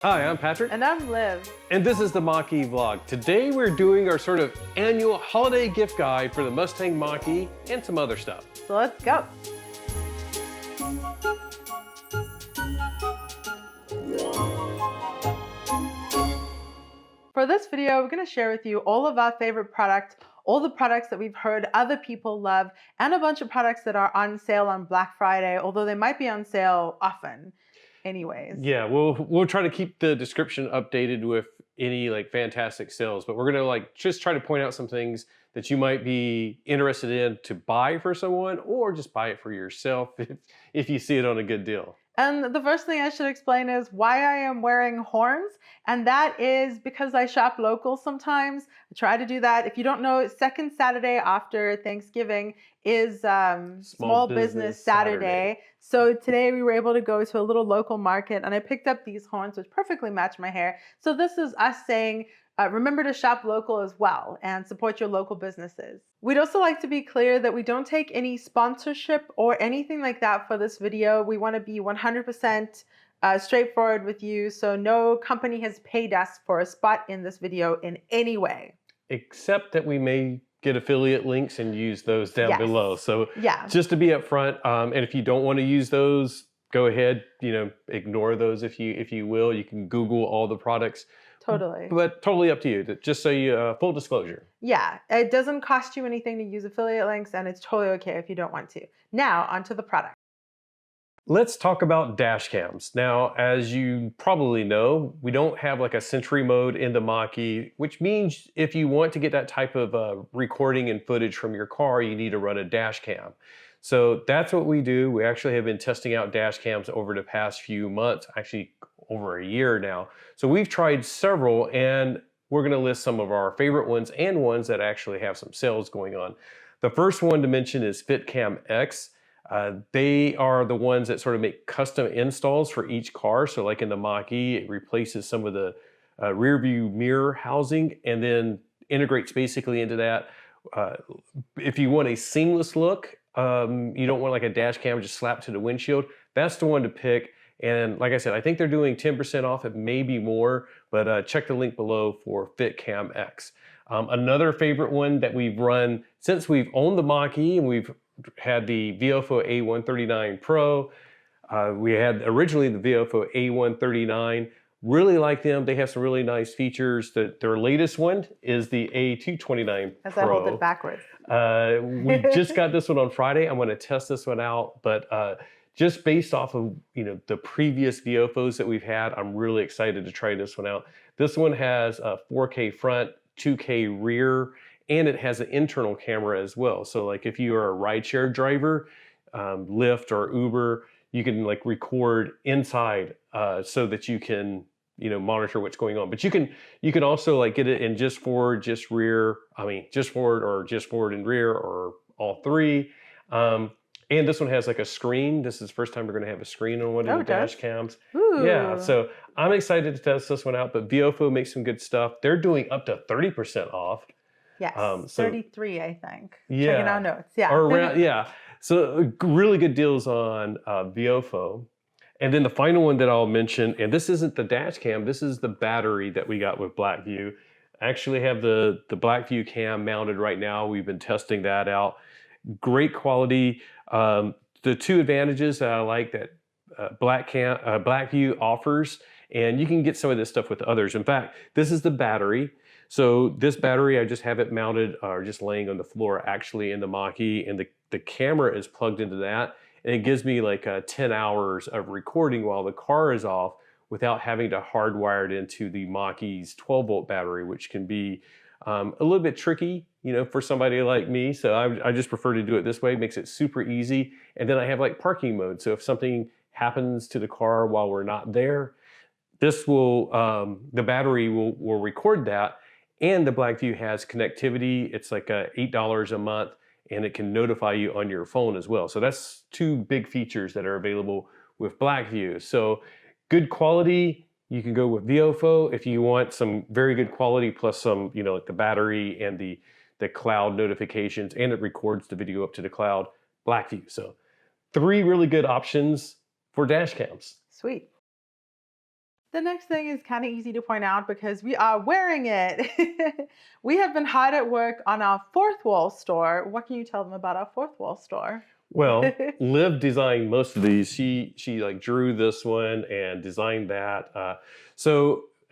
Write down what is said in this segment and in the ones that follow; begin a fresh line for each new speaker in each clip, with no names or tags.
Hi, I'm Patrick.
And I'm Liv.
And this is the Mach-E vlog. Today we're doing our sort of annual holiday gift guide for the Mustang Mach-E and some other stuff.
So let's go. For this video, we're going to share with you all of our favorite products, all the products that we've heard other people love, and a bunch of products that are on sale on Black Friday, although they might be on sale often anyways.
Yeah, we'll try to keep the description updated with any like fantastic sales, but we're gonna just try to point out some things that you might be interested in to buy for someone or just buy it for yourself if you see it on a good deal.
And the first thing I should explain is why I am wearing horns. And that is because I shop local sometimes. I try to do that. If you don't know, second Saturday after Thanksgiving is Small Business Saturday. So today we were able to go to a little local market and I picked up these horns which perfectly match my hair. So this is us saying, remember to shop local as well and support your local businesses. We'd also like to be clear that we don't take any sponsorship or anything like that for this video. We want to be 100% straightforward with you. So no company has paid us for a spot in this video in any way. Except
that we may get affiliate links and use those down below. So just to be upfront, and if you don't want to use those, go ahead, ignore those if you will. You can Google all the products.
Totally.
But totally up to you, just so you, full disclosure.
Yeah, it doesn't cost you anything to use affiliate links and it's totally okay if you don't want to. Now, onto the product.
Let's talk about dash cams. Now, as you probably know, we don't have like a Sentry mode in the Mach-E, which means if you want to get that type of recording and footage from your car, you need to run a dash cam. So that's what we do. We actually have been testing out dash cams over the past few months, actually over a year now. So we've tried several and we're gonna list some of our favorite ones and ones that actually have some sales going on. The first one to mention is FitcamX. They are the ones that sort of make custom installs for each car. So like in the Mach-E, it replaces some of the rear view mirror housing and then integrates basically into that. If you want a seamless look, you don't want like a dash cam just slapped to the windshield, that's the one to pick. And like I said, I think they're doing 10% off, it may be more, but check the link below for FitcamX. Another favorite one that we've run since we've owned the Mach-E and we've had the Viofo A139 Pro. We had originally the Viofo A139. Really like them. They have some really nice features. Their latest one is the A229
As
Pro.
I hold it backwards.
We just got this one on Friday. I'm going to test this one out, but just based off of the previous Viofos that we've had, I'm really excited to try this one out. This one has a 4K front, 2K rear, and it has an internal camera as well. So like if you are a rideshare driver, Lyft or Uber, you can like record inside so that you can monitor what's going on. But you can also like get it in just forward, just rear. I mean, just forward or just forward and rear or all three. And this one has like a screen. This is the first time we're going to have a screen on one of the dash cams.
Ooh.
Yeah, so I'm excited to test this one out. But Viofo makes some good stuff. They're doing up to 30% off.
Yes, 33, I think.
Yeah.
Checking our notes. Yeah.
Or around, yeah. So really good deals on Viofo. And then the final one that I'll mention, and this isn't the dash cam, this is the battery that we got with Blackvue. I actually have the Blackvue cam mounted right now. We've been testing that out. Great quality. The two advantages that I like that Blackvue offers, and you can get some of this stuff with others. In fact, this is the battery. So this battery, I just have it mounted or just laying on the floor actually in the Mach-E, and the camera is plugged into that. And it gives me like 10 hours of recording while the car is off without having to hardwire it into the Mach-E's 12-volt battery, which can be a little bit tricky, for somebody like me. So I just prefer to do it this way. It makes it super easy. And then I have like parking mode. So if something happens to the car while we're not there, this will, the battery will record that. And the Blackvue has connectivity. It's like $8 a month and it can notify you on your phone as well. So that's two big features that are available with Blackvue. So good quality. You can go with Viofo if you want some very good quality plus some, like the battery and the cloud notifications, and it records the video up to the cloud. Blackvue. So 3 really good options for dash cams.
Sweet. The next thing is kind of easy to point out because we are wearing it. We have been hard at work on our fourth wall store. What can you tell them about our fourth wall store?
Well, Liv designed most of these. She like drew this one and designed that.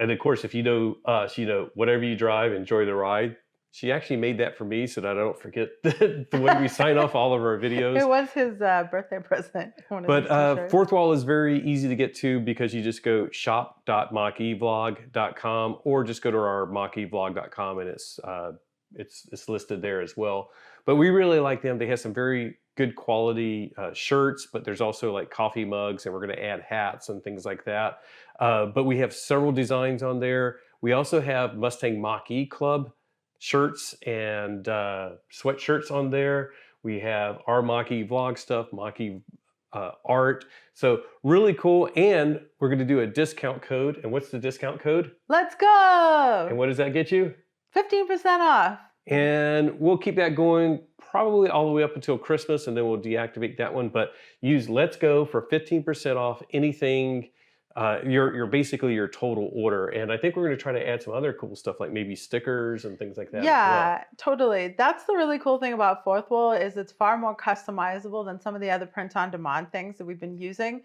And of course, if you know us, you know whatever you drive, enjoy the ride. She actually made that for me so that I don't forget the way we sign off all of our videos.
It was his birthday present.
But fourth wall is very easy to get to because you just go shop.machevlog.com or just go to our machevlog.com and it's listed there as well. But we really like them. They have some very good quality shirts, but there's also like coffee mugs, and we're going to add hats and things like that. But we have several designs on there. We also have Mustang Mach-E Club shirts and sweatshirts on there. We have our Mach-E vlog stuff, Mach-E art. So really cool. And we're going to do a discount code. And what's the discount code?
Let's go!
And what does that get you?
15% off.
And we'll keep that going probably all the way up until Christmas, and then we'll deactivate that one. But use Let's Go for 15% off anything, basically your total order. And I think we're going to try to add some other cool stuff like maybe stickers and things like that.
Yeah, totally. That's the really cool thing about fourth wall is it's far more customizable than some of the other print-on-demand things that we've been using.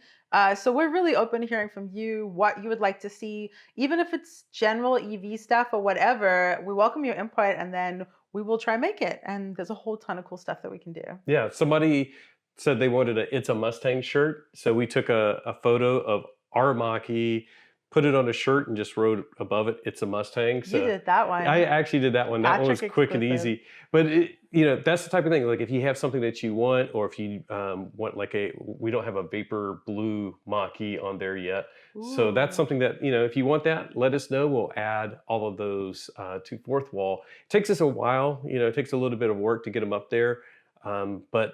So we're really open to hearing from you what you would like to see, even if it's general EV stuff or whatever. We welcome your input, and then we will try and make it. And there's a whole ton of cool stuff that we can do.
Yeah, somebody said they wanted a It's a Mustang shirt. So we took a photo of our Mach-E, put it on a shirt, and just wrote above it, It's a Mustang. So
you did that one.
I actually did that one. That one was quick and easy. But that's the type of thing. Like if you have something that you want, or if you want like we don't have a vapor blue Mach-E on there yet. Ooh. So that's something that, if you want that, let us know. We'll add all of those to fourth wall. It takes us a while. It takes a little bit of work to get them up there. But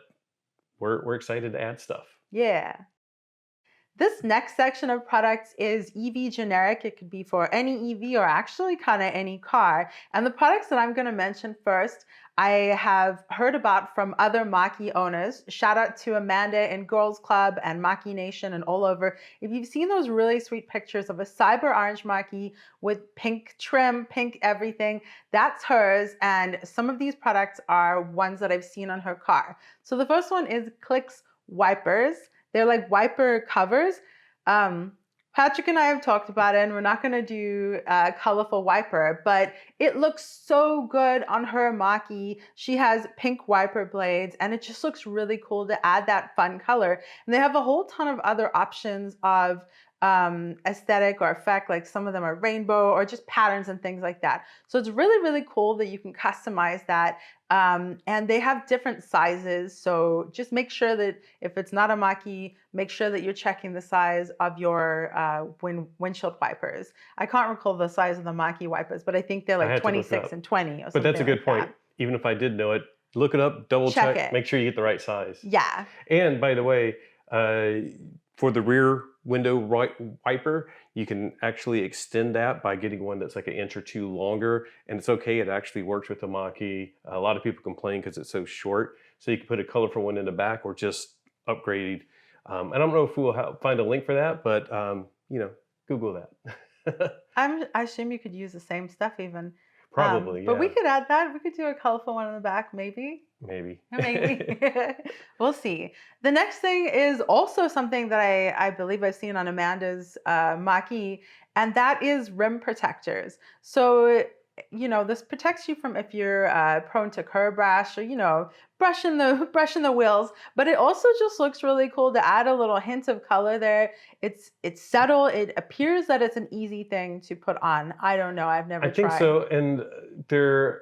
we're excited to add stuff.
Yeah. This next section of products is EV generic. It could be for any EV or actually kind of any car. And the products that I'm going to mention first, I have heard about from other Mach-E owners. Shout out to Amanda in Girls Club and Mach-E Nation and all over. If you've seen those really sweet pictures of a cyber orange Mach-E with pink trim, pink everything, that's hers. And some of these products are ones that I've seen on her car. So the first one is Clix wipers. They're like wiper covers. Patrick and I have talked about it, and we're not going to do a colorful wiper, but it looks so good on her Mach-E. She has pink wiper blades, and it just looks really cool to add that fun color. And they have a whole ton of other options of aesthetic or effect, like some of them are rainbow or just patterns and things like that. So it's really, really cool that you can customize that. And they have different sizes. So just make sure that if it's not a Mach-E, make sure that you're checking the size of your windshield wipers. I can't recall the size of the Mach-E wipers, but I think they're like 26 and 20 or something.
But that's a good
like
point.
That.
Even if I did know it, look it up, double check, make sure you get the right size.
Yeah.
And by the way, for the rear window wiper, you can actually extend that by getting one that's like an inch or two longer, and it's okay. It actually works with the Mach-E. A lot of people complain because it's so short, so you can put a colorful one in the back or just upgrade. I don't know if we'll find a link for that, but Google that.
I assume you could use the same stuff even.
Probably, yeah.
But we could add that. We could do a colorful one in the back, maybe.
Maybe.
We'll see. The next thing is also something that I believe I've seen on Amanda's Mach-E, and that is rim protectors. So, this protects you from if you're prone to curb rash or, brushing the wheels, but it also just looks really cool to add a little hint of color there. It's subtle. It appears that it's an easy thing to put on. I don't know. I've never tried.
I think so. And the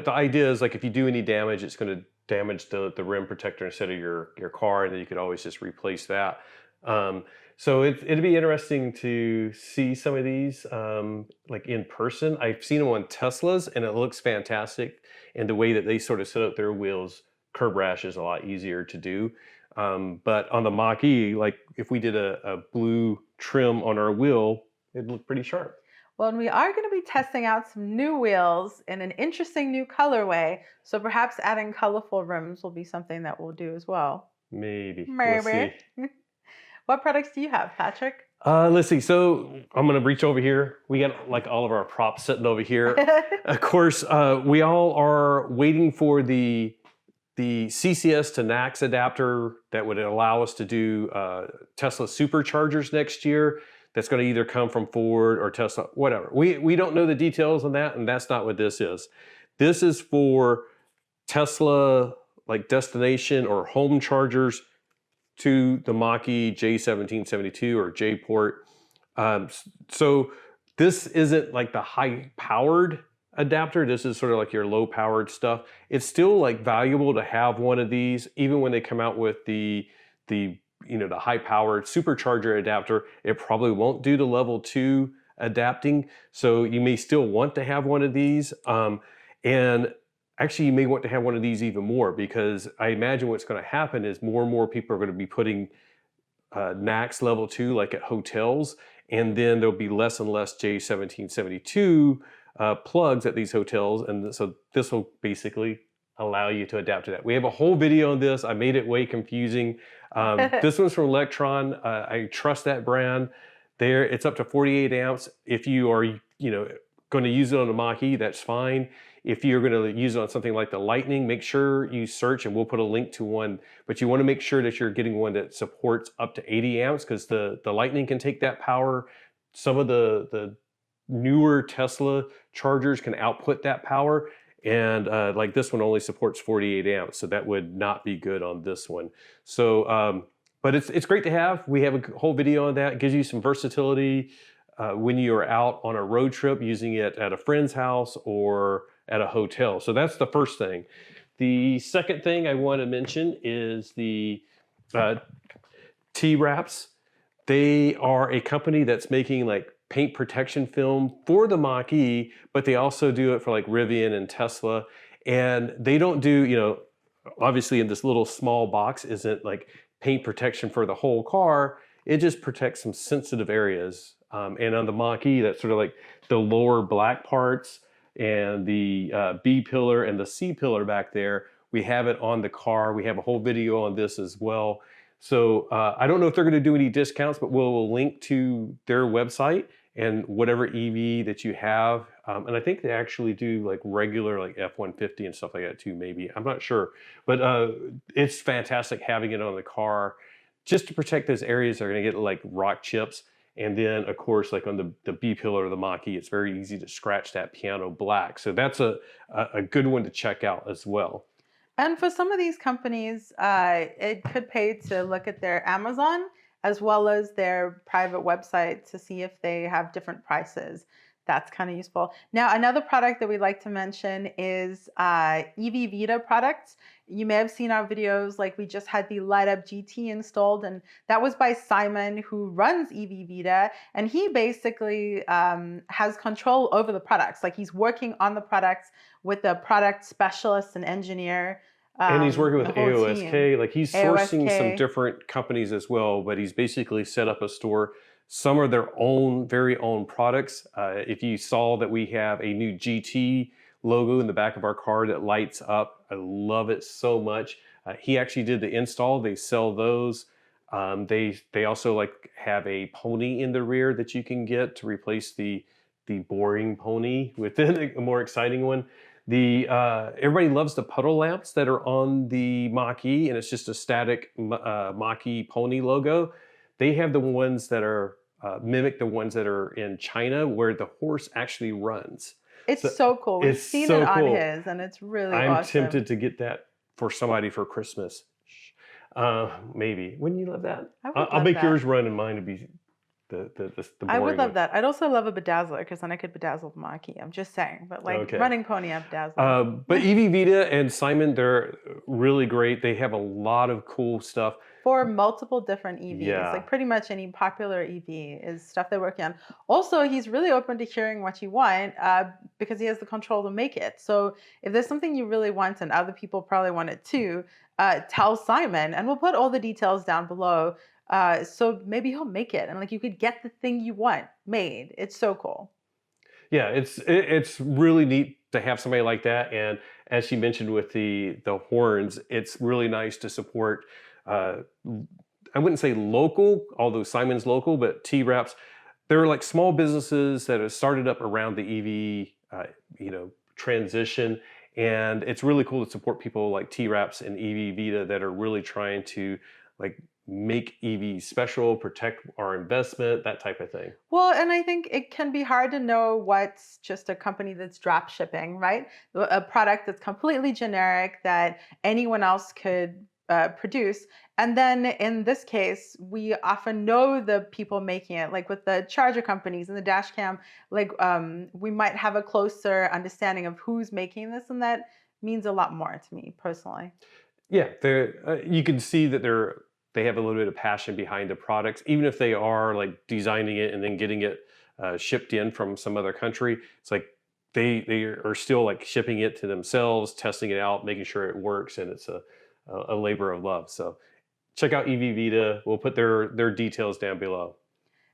idea is like if you do any damage, it's going to damage the rim protector instead of your car, and then you could always just replace that. So it'd be interesting to see some of these like in person. I've seen them on Teslas, and it looks fantastic. And the way that they sort of set up their wheels, curb rash is a lot easier to do. But on the Mach-E, like if we did a blue trim on our wheel, it'd look pretty sharp.
Well, and we are going to be testing out some new wheels in an interesting new colorway. So perhaps adding colorful rims will be something that we'll do as well.
Maybe. We'll see.
What products do you have, Patrick?
Let's see. So I'm gonna reach over here. We got like all of our props sitting over here. Of course, we all are waiting for the CCS to NACS adapter that would allow us to do Tesla superchargers next year. That's going to either come from Ford or Tesla, whatever. We don't know the details on that, and that's not what this is. This is for Tesla like destination or home chargers to the Mach-E J1772 or J port. So this isn't like the high powered adapter. This is sort of like your low powered stuff. It's still like valuable to have one of these, even when they come out with the high powered supercharger adapter. It probably won't do the level 2 adapting. So you may still want to have one of these. And actually, you may want to have one of these even more, because I imagine what's going to happen is more and more people are going to be putting NACS level 2 like at hotels, and then there'll be less and less J1772 plugs at these hotels, and so this will basically allow you to adapt to that. We have a whole video on this. I made it way confusing. This one's from Lectron. I trust that brand. It's up to 48 amps. If you are going to use it on a Mach-E, that's fine. If you're going to use it on something like the Lightning, make sure you search, and we'll put a link to one. But you want to make sure that you're getting one that supports up to 80 amps, because the Lightning can take that power. Some of the newer Tesla chargers can output that power, and like this one only supports 48 amps, so that would not be good on this one. So, but it's great to have. We have a whole video on that. It gives you some versatility when you're out on a road trip using it at a friend's house or at a hotel. So that's the first thing. The second thing I want to mention is the T-Wraps. They are a company that's making like paint protection film for the Mach-E, but they also do it for like Rivian and Tesla. And they don't do, obviously in this little small box isn't like paint protection for the whole car. It just protects some sensitive areas. And on the Mach-E, that's sort of like the lower black parts and the B pillar and the C pillar back there. We have it on the car. We have a whole video on this as well. So I don't know if they're going to do any discounts, but we'll link to their website and whatever EV that you have. And I think they actually do like regular like F-150 and stuff like that too, maybe. I'm not sure. But it's fantastic having it on the car just to protect those areas that are going to get like rock chips. And then, of course, like on the B pillar of the Mach-E, it's very easy to scratch that piano black. So that's a good one to check out as well.
And for some of these companies, it could pay to look at their Amazon as well as their private website to see if they have different prices. That's kind of useful. Now, another product that we like to mention is EV-VIDA products. You may have seen our videos, like we just had the Light Up GT installed, and that was by Simon, who runs EV-VIDA, and he basically has control over the products. Like he's working on the products with a product specialist and engineer.
And he's working with AOSK. Like he's sourcing
AOSK.
some different companies as well, but he's basically set up a store. Some are their own, very own products. If you saw that we have a new GT logo in the back of our car that lights up, I love it so much. He actually did the install. They sell those. They also like have a pony in the rear that you can get to replace the boring pony with a more exciting one. Everybody loves the puddle lamps that are on the Mach-E, and it's just a static Mach-E pony logo. They have the ones that are mimic the ones that are in China, where the horse actually runs.
It's so cool. We've seen it on his, and it's really awesome.
I'm tempted to get that for somebody for Christmas. Maybe. Wouldn't you love that? I'll make yours run and mine to be the boring
I would love
one.
that. I'd also love a bedazzler, because then I could bedazzle the Mach-E. I'm just saying. But like running pony, I bedazzle.
But EV-VIDA and Simon, they're really great. They have a lot of cool stuff.
For multiple different EVs.
Yeah.
Like pretty much any popular EV is stuff they're working on. Also, he's really open to hearing what you want because he has the control to make it. So if there's something you really want and other people probably want it too, tell Simon, and we'll put all the details down below. So maybe he'll make it, and like you could get the thing you want made. It's so cool.
Yeah, it's really neat to have somebody like that. And as she mentioned with the horns, it's really nice to support I wouldn't say local, although Simon's local, but T-Wraps, they're like small businesses that have started up around the EV, transition. And it's really cool to support people like T-Wraps and EV-VIDA that are really trying to like make EV special, protect our investment, that type of thing.
Well, and I think it can be hard to know what's just a company that's drop shipping, right? A product that's completely generic that anyone else could produce. And then in this case, we often know the people making it, like with the charger companies and the dash cam, like we might have a closer understanding of who's making this, and that means a lot more to me personally.
Yeah, you can see that they have a little bit of passion behind the products, even if they are like designing it and then getting it shipped in from some other country. It's like they are still like shipping it to themselves, testing it out, making sure it works, and it's a labor of love. So check out EV-VIDA. We'll put their details down below.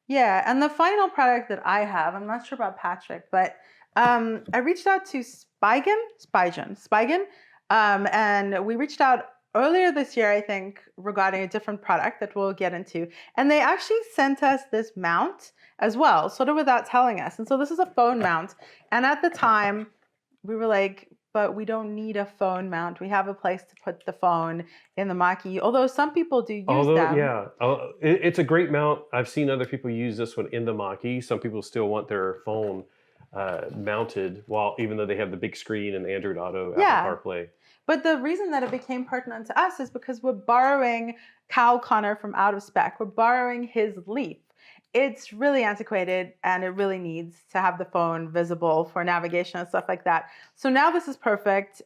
Yeah, and the final product that I have, I'm not sure about Patrick, but I reached out to Spigen, and we reached out earlier this year, I think, regarding a different product that we'll get into. And they actually sent us this mount as well, sort of without telling us. And so this is a phone mount. And at the time, we were like, but we don't need a phone mount. We have a place to put the phone in the Mach-E, although some people do use them.
Yeah, it's a great mount. I've seen other people use this one in the Mach-E. Some people still want their phone mounted, even though they have the big screen and Android Auto, Apple CarPlay.
But the reason that it became pertinent to us is because we're borrowing Cal Connor from Out of Spec. We're borrowing his Leaf. It's really antiquated and it really needs to have the phone visible for navigation and stuff like that. So now this is perfect.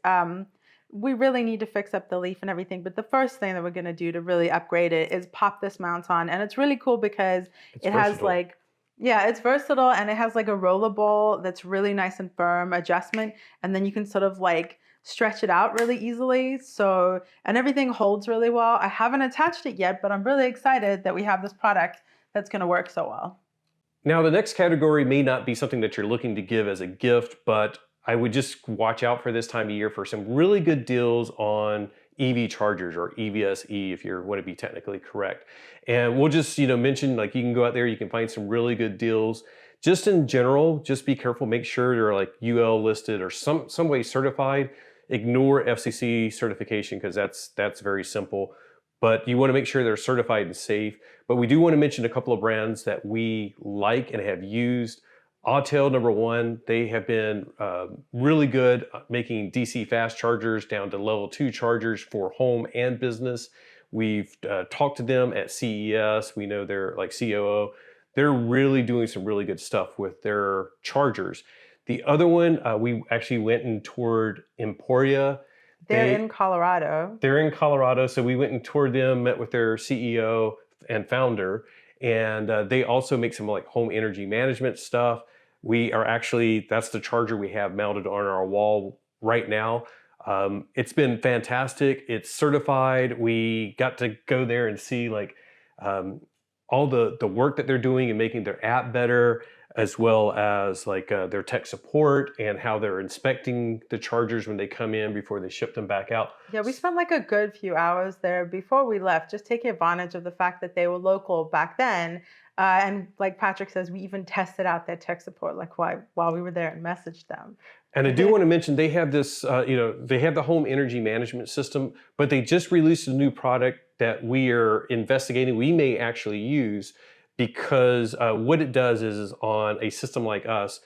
We really need to fix up the Leaf and everything. But the first thing that we're going to do to really upgrade it is pop this mount on. And it's really cool because it has like, yeah, it's versatile and it has like a rollable that's really nice and firm adjustment. And then you can sort of like stretch it out really easily. So, and everything holds really well. I haven't attached it yet, but I'm really excited that we have this product that's going to work so well.
Now, the next category may not be something that you're looking to give as a gift, but I would just watch out for this time of year for some really good deals on EV chargers, or EVSE if you want to be technically correct. And we'll just, mention, like, you can go out there, you can find some really good deals. Just in general, just be careful, make sure they're like UL listed or some way certified. Ignore FCC certification because that's very simple. But you want to make sure they're certified and safe. But we do want to mention a couple of brands that we like and have used. Autel, number one, they have been really good at making DC fast chargers down to level 2 chargers for home and business. We've talked to them at CES. We know they're like COO. They're really doing some really good stuff with their chargers. The other one, we actually went and toured Emporia.
They're in Colorado.
They're in Colorado, so we went and toured them, met with their CEO and founder, and they also make some like home energy management stuff. We are actually, that's the charger we have mounted on our wall right now. It's been fantastic. It's certified. We got to go there and see like all the work that they're doing and making their app better, as well as like their tech support and how they're inspecting the chargers when they come in before they ship them back out.
Yeah, we spent like a good few hours there before we left, just taking advantage of the fact that they were local back then. And like Patrick says, we even tested out their tech support like while we were there and messaged them.
And I do want to mention they have this, they have the home energy management system, but they just released a new product that we are investigating. We may actually use, because what it does is on a system like us,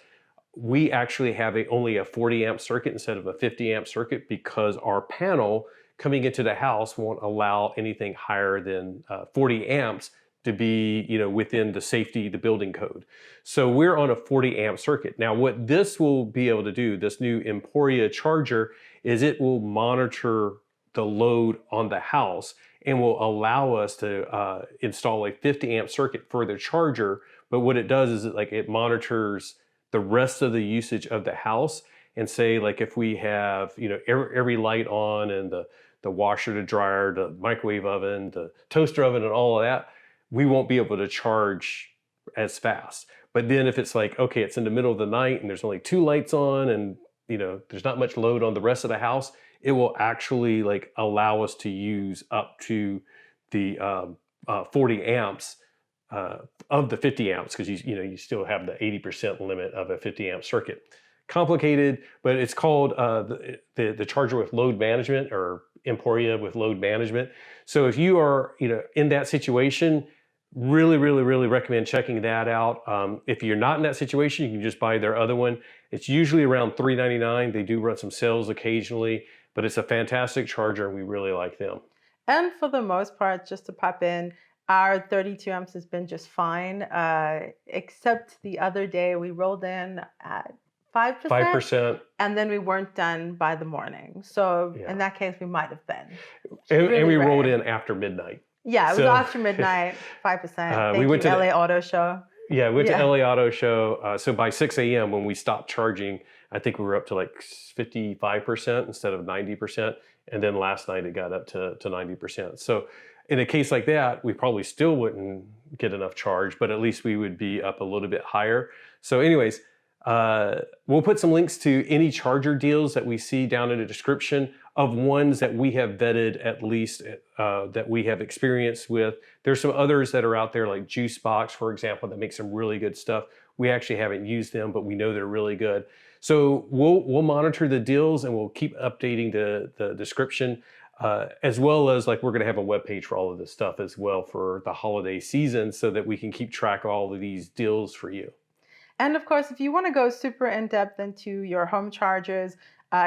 we actually have only a 40 amp circuit instead of a 50 amp circuit, because our panel coming into the house won't allow anything higher than 40 amps to be within the building code. So we're on a 40 amp circuit. Now what this will be able to do, this new Emporia charger, is it will monitor the load on the house and will allow us to install a 50 amp circuit for the charger. But what it does is it monitors the rest of the usage of the house, and say like if we have every light on and the washer, the dryer, the microwave oven, the toaster oven and all of that, we won't be able to charge as fast. But then if it's like, okay, it's in the middle of the night and there's only 2 lights on and there's not much load on the rest of the house, it will actually like allow us to use up to the 40 amps of the 50 amps, because you still have the 80% limit of a 50 amp circuit. Complicated, but it's called the charger with load management, or Emporia with load management. So if you are in that situation, really recommend checking that out. If you're not in that situation, you can just buy their other one. It's usually around $399. They do run some sales occasionally, but it's a fantastic charger and we really like them.
And for the most part, just to pop in, our 32 amps has been just fine, except the other day we rolled in at 5%,
5%.
and then we weren't done by the morning. So
Yeah.
in that case, we might have been.
And we rolled in after midnight.
Yeah, it was after midnight, 5%.
We went to
LA Auto Show.
Yeah, we went to LA Auto Show. So by 6 a.m. when we stopped charging, I think we were up to like 55% instead of 90%. And then last night it got up to 90%. So in a case like that, we probably still wouldn't get enough charge, but at least we would be up a little bit higher. So anyways, we'll put some links to any charger deals that we see down in the description of ones that we have vetted, at least that we have experience with. There's some others that are out there like Juicebox, for example, that makes some really good stuff. We actually haven't used them, but we know they're really good. So we'll monitor the deals and we'll keep updating the description, as well as like we're going to have a web page for all of this stuff as well for the holiday season, so that we can keep track of all of these deals for you.
And of course, if you want to go super in-depth into your home chargers,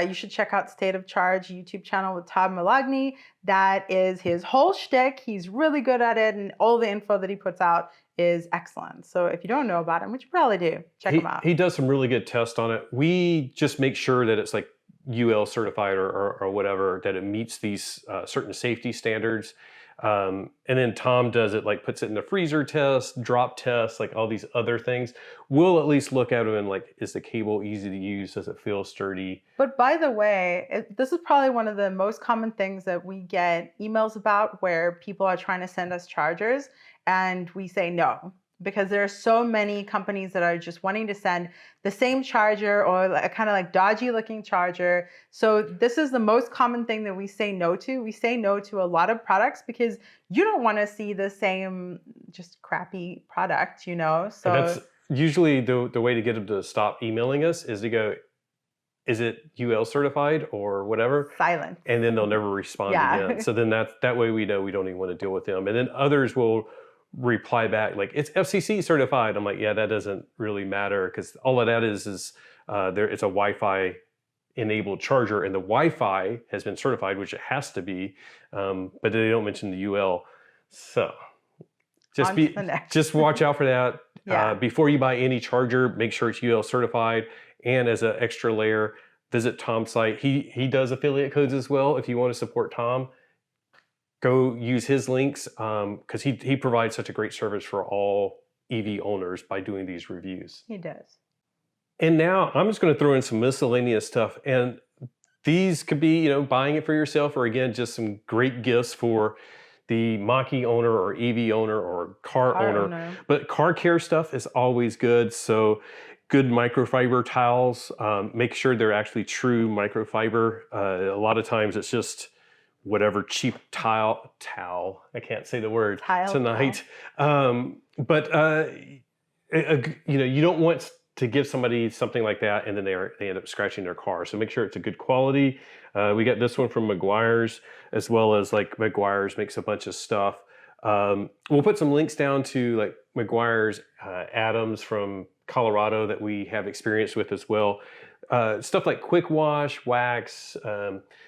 you should check out State of Charge YouTube channel with Todd Malagny. That is his whole shtick. He's really good at it, and all the info that he puts out is excellent. So if you don't know about him, which you probably do, check him out.
He does some really good tests on it. We just make sure that it's like UL certified or whatever, that it meets these certain safety standards. And then Tom does it, like puts it in the freezer test, drop test, like all these other things. We'll at least look at them and like, is the cable easy to use? Does it feel sturdy?
But by the way, this is probably one of the most common things that we get emails about, where people are trying to send us chargers and we say no, because there are so many companies that are just wanting to send the same charger or a kind of like dodgy looking charger. So this is the most common thing that we say no to. We say no to a lot of products because you don't want to see the same just crappy product, So
and that's usually the way to get them to stop emailing us is to go, is it UL certified or whatever?
Silent.
And then they'll never respond again. So then that way we know we don't even want to deal with them. And then others will reply back like, it's FCC certified. I'm like, yeah, that doesn't really matter, because all of that is it's a Wi-Fi enabled charger, and the Wi-Fi has been certified, which it has to be, but they don't mention the UL. So just watch out for that.
Yeah.
Before you buy any charger, make sure it's UL certified. And as an extra layer, visit Tom's site. He does affiliate codes as well. If you want to support Tom, go use his links, because he provides such a great service for all EV owners by doing these reviews.
He does.
And now I'm just going to throw in some miscellaneous stuff. And these could be, buying it for yourself, or again, just some great gifts for the Mach-E owner or EV owner or car owner. But car care stuff is always good. So good microfiber towels. Make sure they're actually true microfiber. A lot of times it's just whatever cheap towel. I can't say the word tonight. But you don't want to give somebody something like that and then they end up scratching their car. So make sure it's a good quality. We got this one from Meguiar's, as well as like Meguiar's makes a bunch of stuff. We'll put some links down to like Meguiar's Adams from Colorado that we have experience with as well. Stuff like quick wash, wax.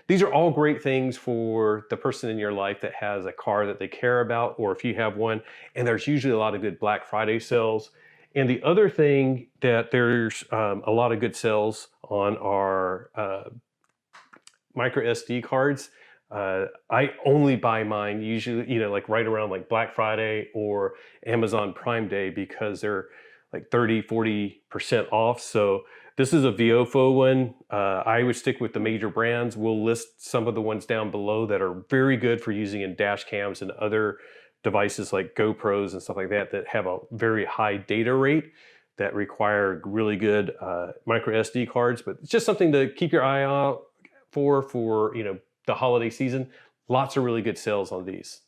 These are all great things for the person in your life that has a car that they care about, or if you have one. And there's usually a lot of good Black Friday sales. And the other thing that there's a lot of good sales on are micro SD cards. I only buy mine usually, like right around like Black Friday or Amazon Prime Day, because they're like 30–40% off. So this is a Viofo one. I would stick with the major brands. We'll list some of the ones down below that are very good for using in dash cams and other devices like GoPros and stuff like that have a very high data rate that require really good micro SD cards. But it's just something to keep your eye out for the holiday season. Lots of really good sales on these.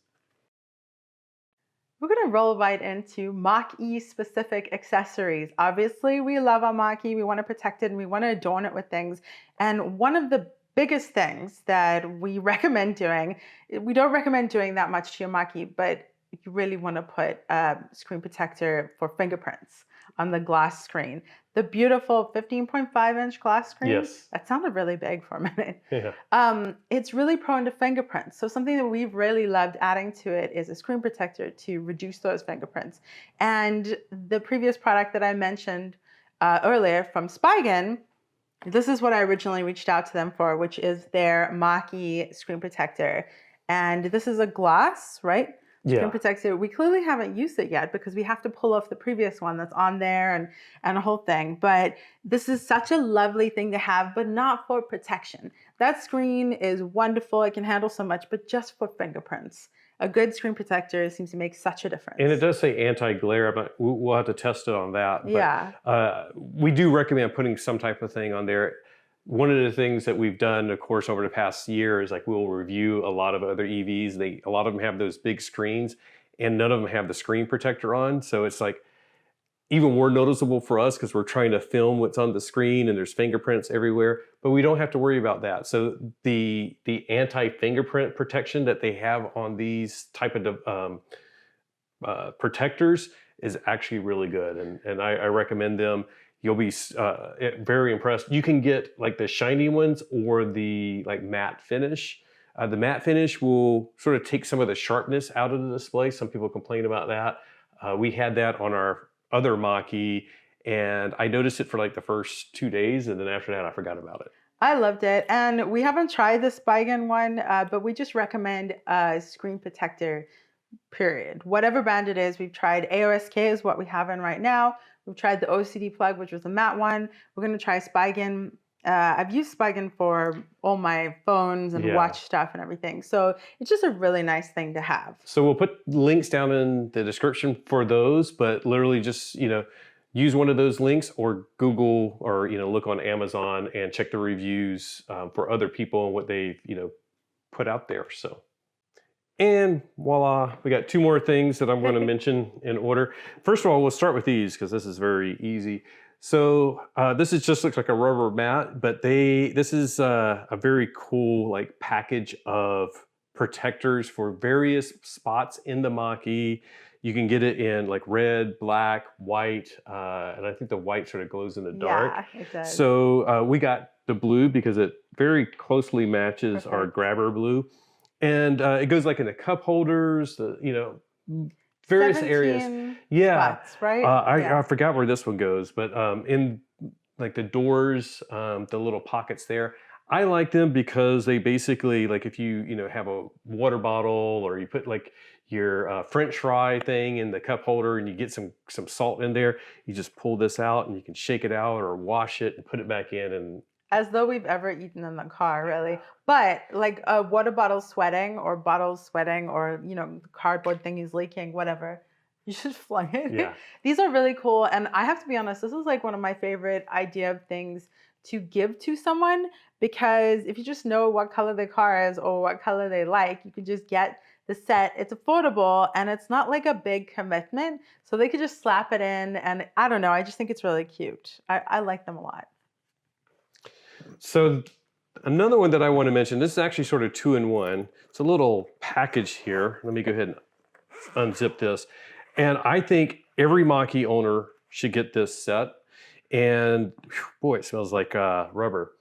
We're going to roll right into Mach-E specific accessories. Obviously, we love our Mach-E. We want to protect it and we want to adorn it with things. And one of the biggest things that we recommend doing, we don't recommend doing that much to your Mach-E, but you really want to put a screen protector for fingerprints on the glass screen. The beautiful 15.5-inch glass screen.
Yes.
That sounded really big for a minute.
Yeah.
It's really prone to fingerprints. So something that we've really loved adding to it is a screen protector to reduce those fingerprints. And the previous product that I mentioned earlier from Spigen, this is what I originally reached out to them for, which is their Mach-E screen protector. And this is a glass, right? Screen protector. We clearly haven't used it yet because we have to pull off the previous one that's on there and a whole thing. But this is such a lovely thing to have, but not for protection. That screen is wonderful. It can handle so much, but just for fingerprints. A good screen protector seems to make such a difference.
And it does say anti-glare. We'll have to test it on that. But,
yeah.
We do recommend putting some type of thing on there. One of the things that we've done, of course, over the past year is like we'll review a lot of other EVs. A lot of them have those big screens and none of them have the screen protector on. So it's like even more noticeable for us because we're trying to film what's on the screen and there's fingerprints everywhere, but we don't have to worry about that. So the anti-fingerprint protection that they have on these type of protectors is actually really good. And I recommend them. You'll be very impressed. You can get like the shiny ones or the like matte finish. The matte finish will sort of take some of the sharpness out of the display. Some people complain about that. We had that on our other Mach-E and I noticed it for like the first 2 days and then after that I forgot about it.
I loved it. And we haven't tried the Spigen one, but we just recommend a screen protector, period. Whatever brand it is, we've tried AOSK is what we have in right now. We've tried the OCD plug, which was a matte one. We're going to try Spigen. I've used Spigen for all my phones and watch stuff and everything. So it's just a really nice thing to have.
So we'll put links down in the description for those, but literally just, use one of those links or Google or, look on Amazon and check the reviews for other people and what they've, put out there. So. And voila, we got two more things that I'm going to mention in order. First of all, we'll start with these because this is very easy. So this just looks like a rubber mat, but this is a very cool like package of protectors for various spots in the Mach-E. You can get it in like red, black, white, and I think the white sort of glows in the dark.
Yeah, it does.
So we got the blue because it very closely matches our grabber blue. And it goes like in the cup holders, various areas. Yeah,
spots, right?
I forgot where this one goes, but in like the doors, the little pockets there, I like them because they basically like if you have a water bottle or you put like your French fry thing in the cup holder and you get some salt in there, you just pull this out and you can shake it out or wash it and put it back in and.
As though we've ever eaten in the car, really. But like a water bottle sweating or bottles sweating or, the cardboard thing is leaking, whatever, you should flung it.
Yeah.
These are really cool. And I have to be honest, this is like one of my favorite idea of things to give to someone because if you just know what color their car is or what color they like, you could just get the set. It's affordable and it's not like a big commitment. So they could just slap it in and I don't know, I just think it's really cute. I like them a lot.
So another one that I want to mention, this is actually sort of 2-in-1. It's a little package here. Let me go ahead and unzip this. And I think every Mach-E owner should get this set. And boy, it smells like rubber.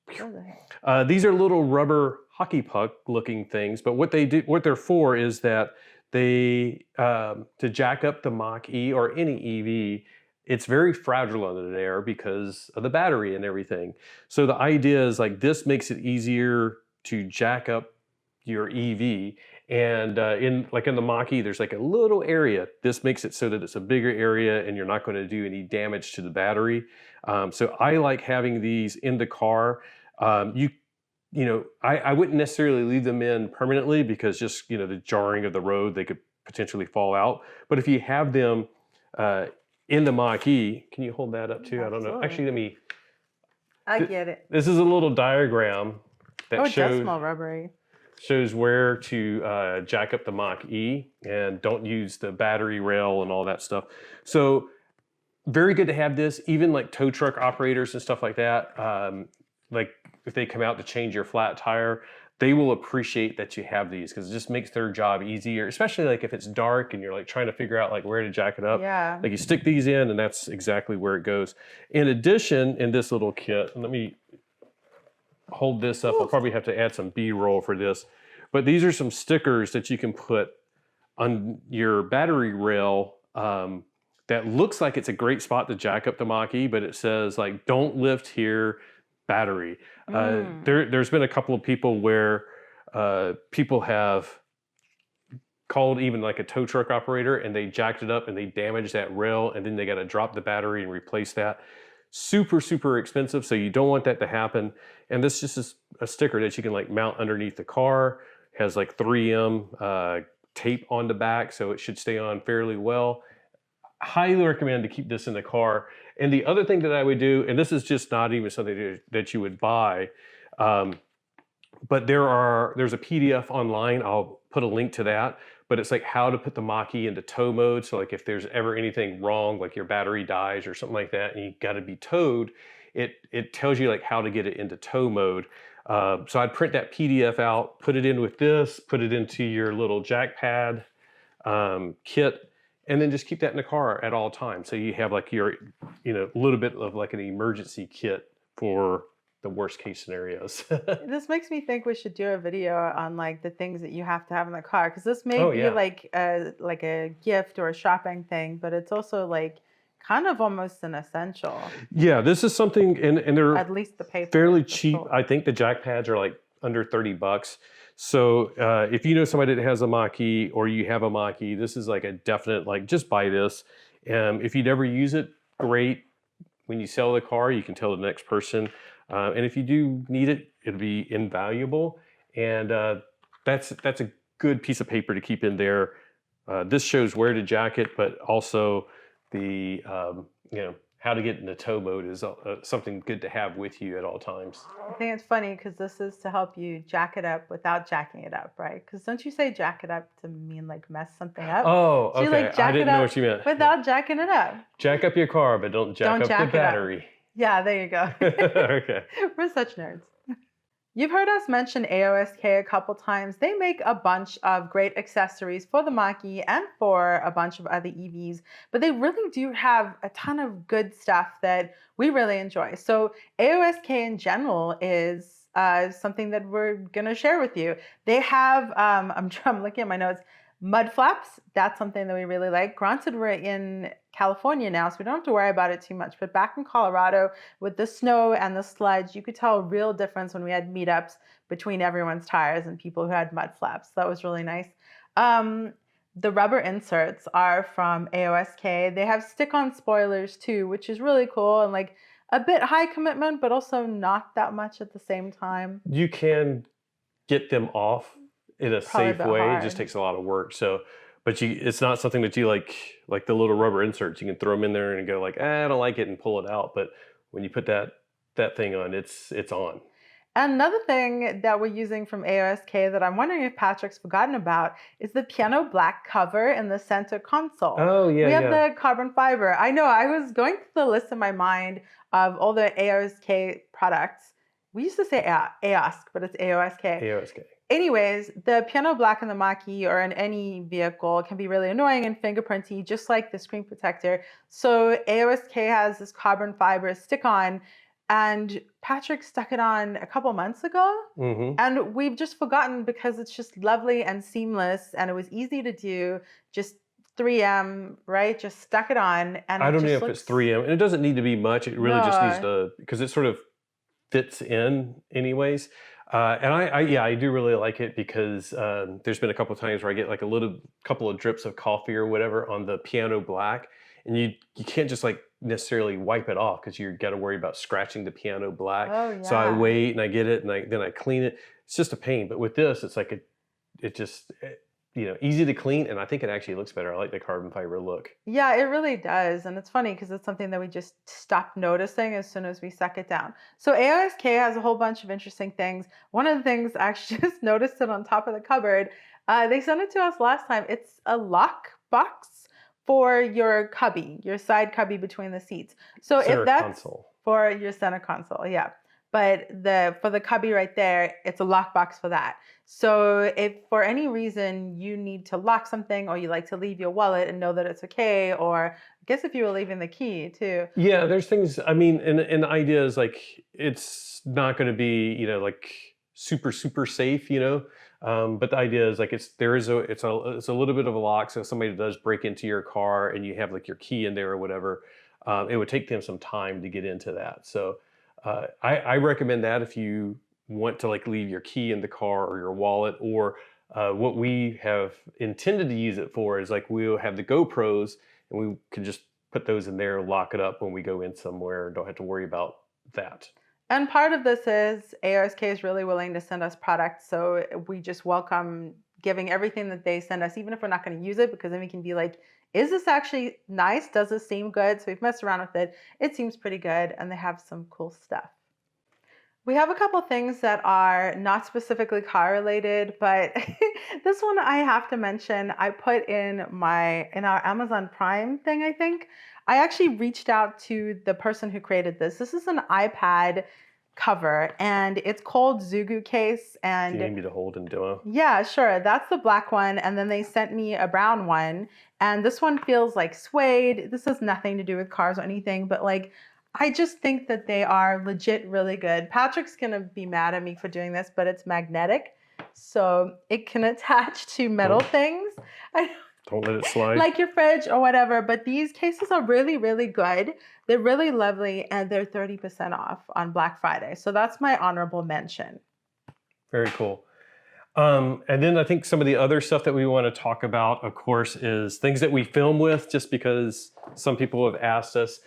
These are little rubber hockey puck looking things, but what they're for is that they, to jack up the Mach-E or any EV, it's very fragile under there because of the battery and everything. So the idea is like this makes it easier to jack up your EV. And in the Mach-E, there's like a little area. This makes it so that it's a bigger area and you're not going to do any damage to the battery. So I like having these in the car. I wouldn't necessarily leave them in permanently because just, the jarring of the road, they could potentially fall out. But if you have them in the Mach-E, can you hold that up too?
Absolutely.
I don't know. Actually,
I get it.
This is a little diagram that
it
shows.
does smell rubbery.
shows where to jack up the Mach-E, and don't use the battery rail and all that stuff. So very good to have this, even like tow truck operators and stuff like that. Like if they come out to change your flat tire, they will appreciate that you have these because it just makes their job easier, especially like if it's dark and you're like trying to figure out like where to jack it up.
Yeah.
Like you stick these in and that's exactly where it goes. In addition, in this little kit, and let me hold this up. I'll probably have to add some B-roll for this, but these are some stickers that you can put on your battery rail that looks like it's a great spot to jack up the Mach-E, but it says like, don't lift here, battery. There's been a couple of people where people have called even like a tow truck operator and they jacked it up and they damaged that rail and then they got to drop the battery and replace that. Super, super expensive. So you don't want that to happen. And this just is a sticker that you can like mount underneath the car. It has like 3M tape on the back, so it should stay on fairly well. Highly recommend to keep this in the car. And the other thing that I would do, and this is just not even something that you would buy, but there's a PDF online. I'll put a link to that, but it's like how to put the Mach-E into tow mode. So like if there's ever anything wrong, like your battery dies or something like that, and you got to be towed, it tells you like how to get it into tow mode. So I'd print that PDF out, put it in with this, put it into your little jack pad kit, and then just keep that in the car at all times. So you have like your, a little bit of like an emergency kit for the worst case scenarios.
This makes me think we should do a video on like the things that you have to have in the car, because this may be like a gift or a shopping thing, but it's also like kind of almost an essential.
Yeah, this is something, and they're
at least the paper
fairly cheap. I think the jack pads are like under 30 bucks. So if you know somebody that has a Mach-E or you have a Mach-E, this is like a definite, like just buy this. If you never use it, great. When you sell the car, you can tell the next person. And if you do need it, it'll be invaluable. And that's a good piece of paper to keep in there. This shows where to jack it, but also the, how to get into tow mode is something good to have with you at all times.
I think it's funny because this is to help you jack it up without jacking it up, right? Because don't you say jack it up to mean like mess something up?
Oh,
So
okay.
you like jack
I didn't
it
know
up
what you meant.
without jacking it up.
Jack up your car, but don't jack up the battery.
Yeah, there you go.
Okay.
We're such nerds. You've heard us mention AOSK a couple times. They make a bunch of great accessories for the Mach-E and for a bunch of other EVs, but they really do have a ton of good stuff that we really enjoy. So AOSK in general is something that we're gonna share with you. They have, I'm looking at my notes, mud flaps. That's something that we really like. Granted, we're in California now, so we don't have to worry about it too much. But back in Colorado, with the snow and the sludge, you could tell a real difference when we had meetups between everyone's tires and people who had mud flaps. That was really nice. The rubber inserts are from AOSK. They have stick-on spoilers too, which is really cool and like a bit high commitment, but also not that much at the same time.
You can get them off in a safe way.
Hard.
It just takes a lot of work. So, but it's not something that you like the little rubber inserts. You can throw them in there and go like, I don't like it, and pull it out. But when you put that thing on, it's on.
Another thing that we're using from AOSK that I'm wondering if Patrick's forgotten about is the piano black cover in the center console.
Oh, yeah,
we have the carbon fiber. I know, I was going through the list in my mind of all the AOSK products. We used to say AOSK, but it's AOSK.
AOSK.
Anyways, the piano black in the Mach-E or in any vehicle can be really annoying and fingerprinty, just like the screen protector. So AOSK has this carbon fiber stick-on, and Patrick stuck it on a couple months ago.
Mm-hmm.
And we've just forgotten because it's just lovely and seamless, and it was easy to do. Just 3M, right? Just stuck it on. And
I don't know if it's 3M. And it doesn't need to be much. It really just needs to, because it sort of fits in anyways. And I do really like it because there's been a couple of times where I get like a couple of drips of coffee or whatever on the piano black, and you can't just like necessarily wipe it off because you got to worry about scratching the piano black.
Oh, yeah.
So I wait and I get it and then I clean it. It's just a pain. But with this, it's like it easy to clean, and I think it actually looks better. I like the carbon fiber look.
Yeah, it really does. And it's funny because it's something that we just stopped noticing as soon as we suck it down. So AOSK has a whole bunch of interesting things. One of the things I actually just noticed it on top of the cupboard. They sent it to us last time. It's a lock box for your cubby, your side cubby between the seats. So
Center
if that's
console.
for your center console, yeah. But for the cubby right there, it's a lockbox for that. So if for any reason you need to lock something, or you like to leave your wallet and know that it's okay, or I guess if you were leaving the key too.
Yeah, there's things. I mean, and the idea is like it's not going to be like super safe, but the idea is like it's a little bit of a lock. So if somebody does break into your car and you have like your key in there or whatever, it would take them some time to get into that. So I recommend that if you want to like leave your key in the car or your wallet, or what we have intended to use it for is like we'll have the GoPros and we can just put those in there, lock it up when we go in somewhere, and don't have to worry about that.
And part of this is AOSK is really willing to send us products. So we just welcome giving everything that they send us, even if we're not going to use it, because then we can be like, is this actually nice? Does this seem good? So we've messed around with it. It seems pretty good, and they have some cool stuff. We have a couple things that are not specifically car related, but this one I have to mention. I put in our Amazon Prime thing, I think. I actually reached out to the person who created this. This is an iPad cover, and it's called Zugu Case. And
Do you need me to hold and demo?
yeah, sure. That's the black one. And then they sent me a brown one. And this one feels like suede. This has nothing to do with cars or anything, but like, I just think that they are legit really good. Patrick's going to be mad at me for doing this, but it's magnetic. So it can attach to metal things.
Don't let it slide.
Like your fridge or whatever. But these cases are really, really good. They're really lovely, and they're 30% off on Black Friday. So that's my honorable mention.
Very cool. And then I think some of the other stuff that we want to talk about, of course, is things that we film with, just because some people have asked us.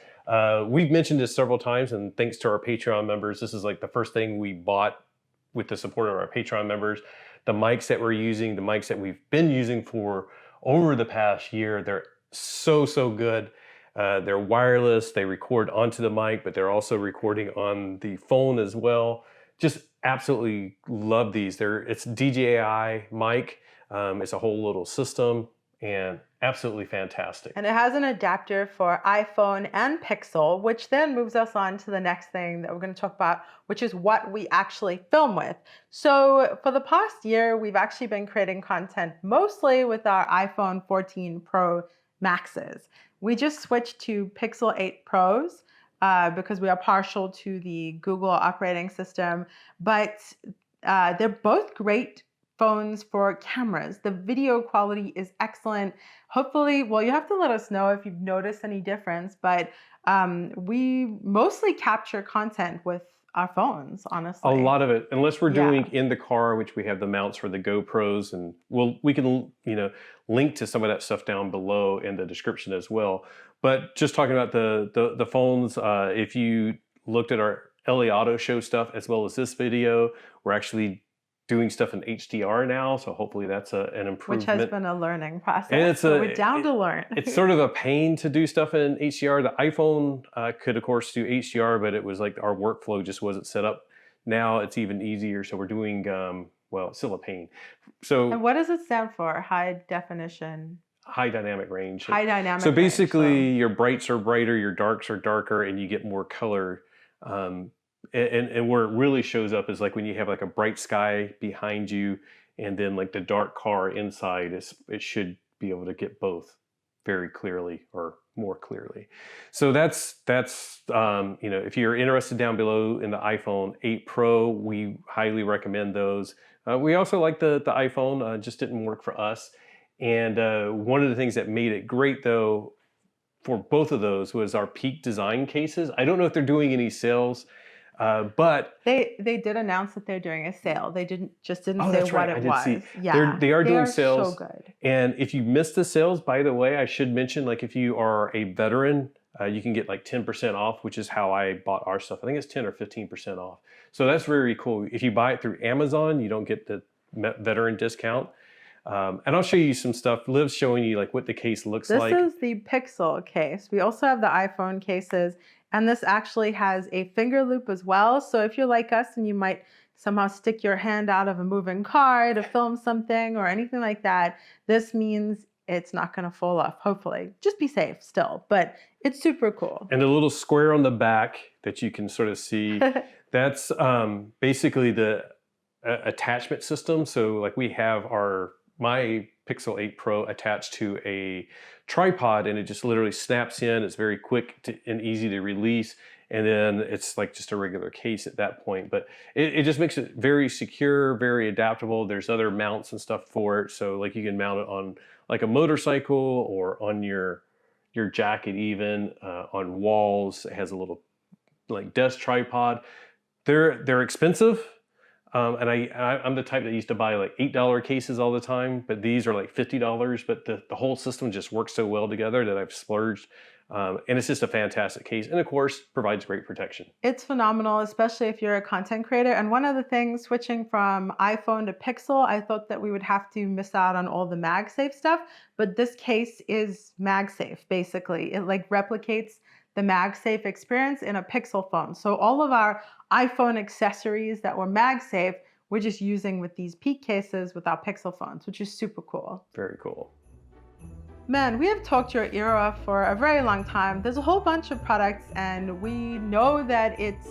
We've mentioned this several times, and thanks to our Patreon members, this is like the first thing we bought with the support of our Patreon members. The mics that we're using, the mics that we've been using for over the past year, they're so good. They're wireless, they record onto the mic, but they're also recording on the phone as well. Just absolutely love these. It's DJI mic. It's a whole little system, and absolutely fantastic.
And it has an adapter for iPhone and Pixel, which then moves us on to the next thing that we're going to talk about, which is what we actually film with. So for the past year, we've actually been creating content mostly with our iPhone 14 Pro Maxes. We just switched to Pixel 8 Pros because we are partial to the Google operating system, but they're both great phones for cameras. The video quality is excellent. Hopefully, well, you have to let us know if you've noticed any difference, but we mostly capture content with our phones, honestly.
A lot of it, unless we're doing in the car, which we have the mounts for the GoPros, and we can link to some of that stuff down below in the description as well. But just talking about the phones, if you looked at our LA Auto Show stuff as well as this video, we're actually doing stuff in HDR now, so hopefully that's an improvement.
Which has been a learning process.
And
we're down to learn.
It's sort of a pain to do stuff in HDR. The iPhone could, of course, do HDR, but it was like our workflow just wasn't set up. Now it's even easier, so we're doing, well, it's still a pain. So,
and what does it stand for? High definition?
High dynamic range.
High dynamic
So basically,
range,
your brights are brighter, your darks are darker, and you get more color. And where it really shows up is like when you have like a bright sky behind you and then like the dark car inside, it should be able to get both very clearly or more clearly. So that's if you're interested down below in the iPhone 8 Pro, we highly recommend those. We also like the iPhone, just didn't work for us. And one of the things that made it great though for both of those was our Peak design cases. I don't know if they're doing any sales. But
they did announce that they're doing a sale. They didn't say
that's
what
right.
it
I did
was.
see.
Yeah,
they are doing sales.
So good.
And if you missed the sales, by the way, I should mention, like if you are a veteran, you can get like 10% off, which is how I bought our stuff. I think it's 10 or 15% off. So that's very cool. If you buy it through Amazon, you don't get the veteran discount. And I'll show you some stuff. Liv's showing you like what the case looks like.
This is the Pixel case. We also have the iPhone cases, and this actually has a finger loop as well. So if you're like us and you might somehow stick your hand out of a moving car to film something or anything like that, this means it's not going to fall off, hopefully. Just be safe still, but it's super cool.
And the little square on the back that you can sort of see, that's basically the attachment system. So like we have my Pixel 8 Pro attached to a tripod, and it just literally snaps in. It's very quick and easy to release. And then it's like just a regular case at that point. But it just makes it very secure, very adaptable. There's other mounts and stuff for it. So like you can mount it on like a motorcycle or on your jacket even, on walls. It has a little like desk tripod. They're expensive. And I'm the type that used to buy like $8 cases all the time, but these are like $50, but the whole system just works so well together that I've splurged. And it's just a fantastic case. And of course, provides great protection.
It's phenomenal, especially if you're a content creator. And one of the things, switching from iPhone to Pixel, I thought that we would have to miss out on all the MagSafe stuff, but this case is MagSafe, basically. It like replicates the MagSafe experience in a Pixel phone. So all of our iPhone accessories that were MagSafe, we're just using with these Peak cases with our Pixel phones, which is super cool.
Very cool.
Man, we have talked your ear off for a very long time. There's a whole bunch of products, and we know that it's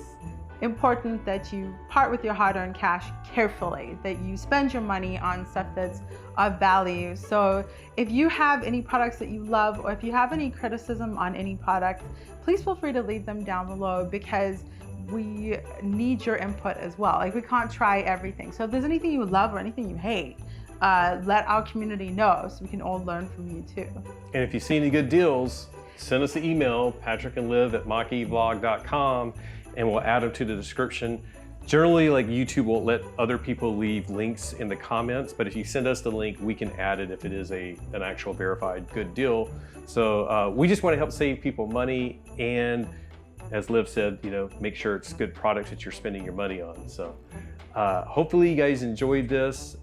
important that you part with your hard-earned cash carefully, that you spend your money on stuff that's of value. So if you have any products that you love, or if you have any criticism on any product, please feel free to leave them down below, because we need your input as well. Like, we can't try everything. So if there's anything you love or anything you hate, let our community know so we can all learn from you too.
And if you see any good deals, send us an email, patrickandliv@machevlog.com, and we'll add them to the description. Generally, like, YouTube won't let other people leave links in the comments, but if you send us the link, we can add it if it is an actual verified good deal. So we just want to help save people money, and as Liv said, you know, make sure it's good products that you're spending your money on. So hopefully you guys enjoyed this.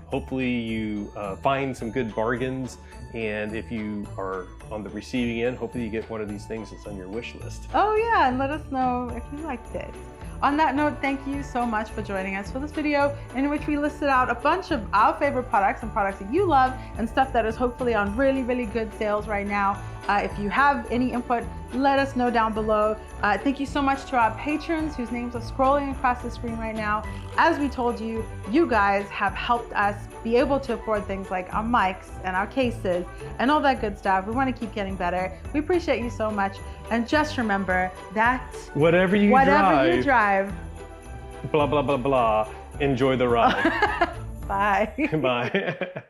Hopefully you find some good bargains, and if you are on the receiving end, hopefully you get one of these things that's on your wish list.
Oh yeah, and let us know if you liked it. On that note, thank you so much for joining us for this video, in which we listed out a bunch of our favorite products and products that you love, and stuff that is hopefully on really, really good sales right now. If you have any input, let us know down below. Thank you so much to our patrons whose names are scrolling across the screen right now. As we told you, you guys have helped us be able to afford things like our mics and our cases and all that good stuff. We want to keep getting better. We appreciate you so much. And just remember that
whatever you
drive,
blah, blah, blah, blah, enjoy the ride.
Bye.
Bye.